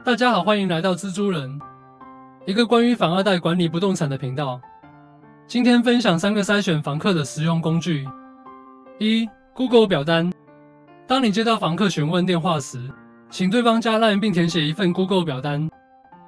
大家好，欢迎来到蜘蛛人，一个关于房二代管理不动产的频道。今天分享3个筛选房客的实用工具。1. Google 表单。当你接到房客询问电话时，请对方加 LINE 并填写一份 Google 表单。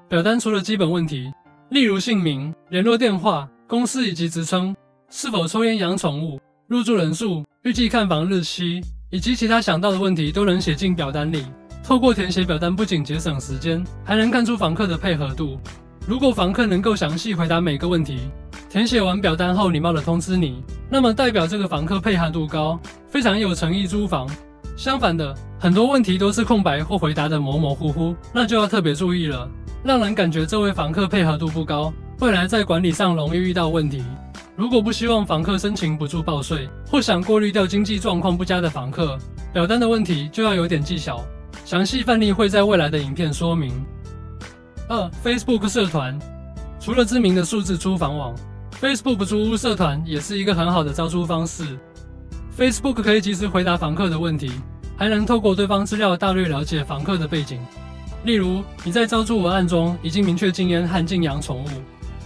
表单除了基本问题，例如姓名、联络电话、公司以及职称、是否抽烟养宠物、入住人数、预计看房日期，以及其他想到的问题都能写进表单里。透过填写表单，不仅节省时间，还能看出房客的配合度。如果房客能够详细回答每个问题，填写完表单后礼貌地通知你，那么代表这个房客配合度高，非常有诚意租房。相反的，很多问题都是空白或回答的模模糊糊，那就要特别注意了，让人感觉这位房客配合度不高，未来在管理上容易遇到问题。如果不希望房客申请补助报税，或想过滤掉经济状况不佳的房客，表单的问题就要有点技巧。详细范例会在未来的影片说明。2. Facebook 社团。除了知名的数字租房网， Facebook 租屋社团也是一个很好的招租方式。Facebook 可以及时回答房客的问题，还能透过对方资料大略了解房客的背景。例如，你在招租文案中已经明确禁烟和禁养宠物，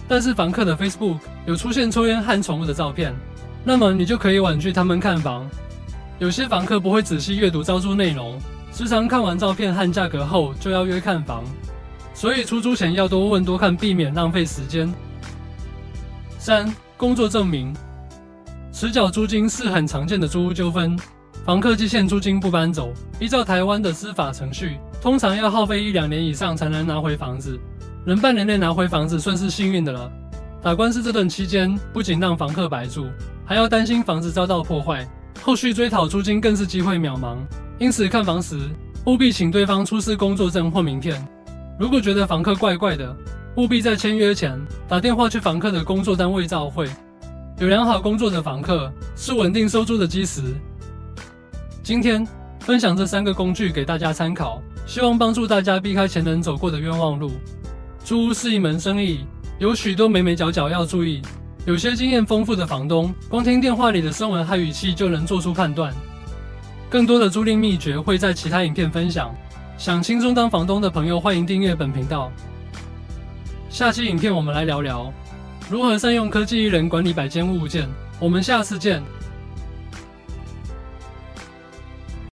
但是房客的 Facebook 有出现抽烟和宠物的照片，那么你就可以婉拒他们看房。有些房客不会仔细阅读招租内容，时常看完照片和价格后就要约看房，所以出租前要多问多看，避免浪费时间。3. 工作证明。迟缴租金是很常见的租屋纠纷，房客积欠租金不搬走，依照台湾的司法程序，通常要耗费1-2年以上才能拿回房子，能半年内拿回房子算是幸运的了。打官司这段期间，不仅让房客白住，还要担心房子遭到破坏，后续追讨租金更是机会渺茫。因此看房时，务必请对方出示工作证或名片。如果觉得房客怪怪的，务必在签约前打电话去房客的工作单位照会。有良好工作的房客是稳定收租的基石。今天分享这3个工具给大家参考，希望帮助大家避开前人走过的冤枉路。租屋是一门生意，有许多眉眉角角要注意。有些经验丰富的房东，光听电话里的声纹和语气就能做出判断。更多的租赁秘诀会在其他影片分享，想轻松当房东的朋友欢迎订阅本频道。下期影片我们来聊聊如何善用科技艺人管理100间物件，我们下次见。